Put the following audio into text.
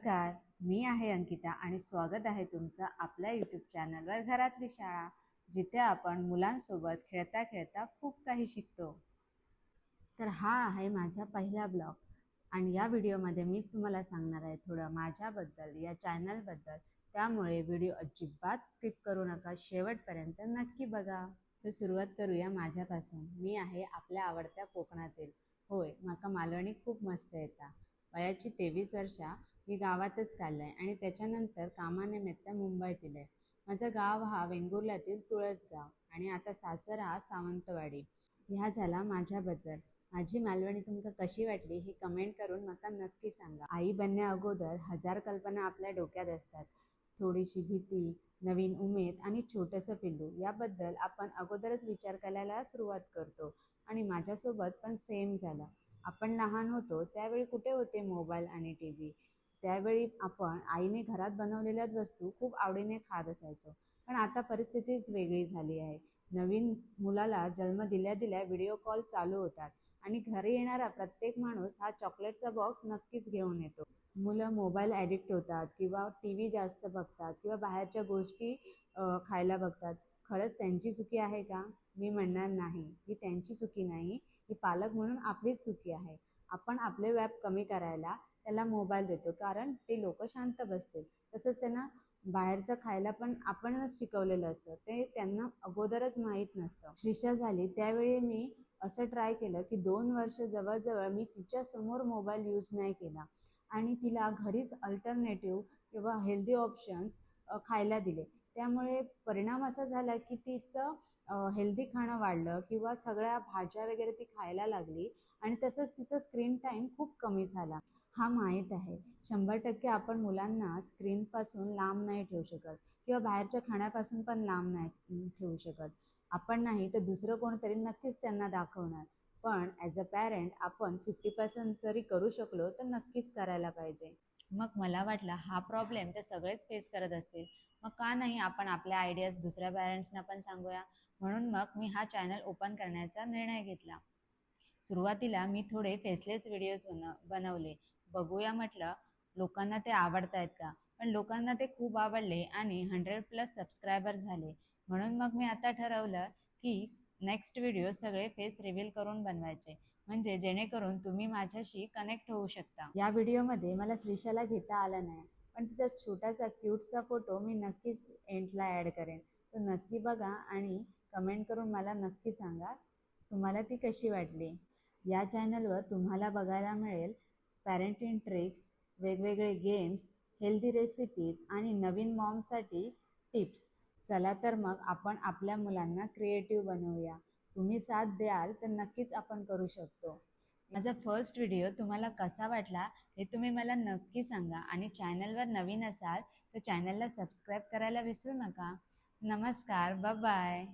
नमस्कार, मी आहे अंकिता आणि स्वागत आहे तुमचं आपल्या यूट्यूब चॅनलवर घरातली शाळा, जिथे आपण मुलांसोबत खेळता खेळता खूप काही शिकतो. तर हा आहे माझा पहिला ब्लॉग आणि या व्हिडिओमध्ये मी तुम्हाला सांगणार आहे थोडं माझ्याबद्दल, या चॅनलबद्दल. त्यामुळे व्हिडिओ अजिबात स्किप करू नका, शेवटपर्यंत नक्की बघा. तर सुरुवात करूया माझ्यापासून. मी आहे आपल्या आवडत्या कोकणातील. होय, माका मालवणी खूप मस्त येता. वयाची 23 वर्षा मी गावातच काढलं आहे आणि त्याच्यानंतर कामानिमित्त मुंबईत दिलं आहे. माझं गाव हा वेंगुर्ल्यातील तुळसगाव आणि आता सासर हा सावंतवाडी. ह्या झाला माझ्याबद्दल. माझी मालवणी तुमका कशी वाटली हे कमेंट करून मला नक्की सांगा. आई बनण्या अगोदर हजार कल्पना आपल्या डोक्यात असतात. थोडीशी भीती, नवीन उमेद आणि छोटंसं पिल्लू याबद्दल आपण अगोदरच विचार करायला सुरुवात करतो आणि माझ्यासोबत पण सेम झालं. आपण लहान होतो त्यावेळी कुठे होते मोबाईल आणि टी व्ही. त्यावेळी आपण आईने घरात बनवलेल्याच वस्तू खूप आवडीने खात असायचो. पण आता परिस्थितीच वेगळी झाली आहे. नवीन मुलाला जन्म दिल्या दिल्या व्हिडिओ कॉल चालू होतात आणि घरी येणारा प्रत्येक माणूस हा चॉकलेटचा बॉक्स नक्कीच घेऊन येतो. मुलं मोबाईल ॲडिक्ट होतात किंवा टी व्ही जास्त बघतात किंवा बाहेरच्या गोष्टी खायला बघतात. खरंच त्यांची चुकी आहे का? मी म्हणणार नाही, ही त्यांची चुकी नाही, ही पालक म्हणून आपलीच चुकी आहे. आपण आपले व्याप कमी करायला त्याला मोबाईल देतो, कारण ते लोक शांत बसतील. तसंच त्यांना बाहेरचं खायला पण आपणच शिकवलेलं असतं, ते त्यांना अगोदरच माहीत नसतं. श्रीषा झाली त्यावेळी मी असं ट्राय केलं की 2 वर्ष जवळजवळ मी तिच्यासमोर मोबाईल यूज नाही केला आणि तिला घरीच अल्टरनेटिव्ह किंवा हेल्दी ऑप्शन्स खायला दिले. त्यामुळे परिणाम असा झाला की तिचं हेल्दी खाणं वाढलं किंवा सगळ्या भाज्या वगैरे ती खायला लागली आणि तसंच तिचं स्क्रीन टाईम खूप कमी झाला. हा माहीत आहे, 100% आपण मुलांना स्क्रीनपासून लांब नाही ठेवू शकत किंवा बाहेरच्या खाण्यापासून पण लांब नाही ठेवू शकत. आपण नाही तर दुसरं कोणतरी नक्कीच त्यांना दाखवणार. पण ॲज अ पॅरेंट आपण 50% तरी करू शकलो तर नक्कीच करायला पाहिजे. मग मला वाटलं हा प्रॉब्लेम तर सगळेच फेस करत असतील, मग का नाही आपण आपल्या आयडियाज दुसऱ्या पॅरेंट्सना पण सांगूया. म्हणून मग मी हा चॅनल ओपन करण्याचा निर्णय घेतला. सुरुवातीला मी थोडे फेसलेस व्हिडिओज बनवले. बघूया म्हटलं लोकांना ते आवडत आहेत का. पण लोकांना ते खूप आवडले आणि 100+ सबस्क्रायबर झाले. म्हणून मग मी आता ठरवलं की नेक्स्ट व्हिडिओ सगळे फेस रिव्हील करून बनवायचे, म्हणजे जेणेकरून तुम्ही माझ्याशी कनेक्ट होऊ शकता. या व्हिडिओमध्ये मला श्रीषाला घेता आला नाही, पण तिचा छोटासा क्यूटचा फोटो मी नक्कीच एंडला ॲड करेन. तो नक्की बघा आणि कमेंट करून मला नक्की सांगा तुम्हाला ती कशी वाटली. या चॅनलवर तुम्हाला बघायला मिळेल पॅरेंटिंग ट्रिक्स, वेगवेगळे गेम्स, हेल्दी रेसिपीज आणि नवीन मॉमसाठी टिप्स. चला तर मग आपण आपल्या मुलांना क्रिएटिव्ह बनवूया. तुम्ही साथ द्याल तर नक्कीच आपण करू शकतो. माझा फर्स्ट व्हिडिओ तुम्हाला कसा वाटला हे तुम्ही मला नक्की सांगा आणि चॅनलवर नवीन असाल तर चॅनलला सबस्क्राईब करायला विसरू नका. नमस्कार, बाय बाय.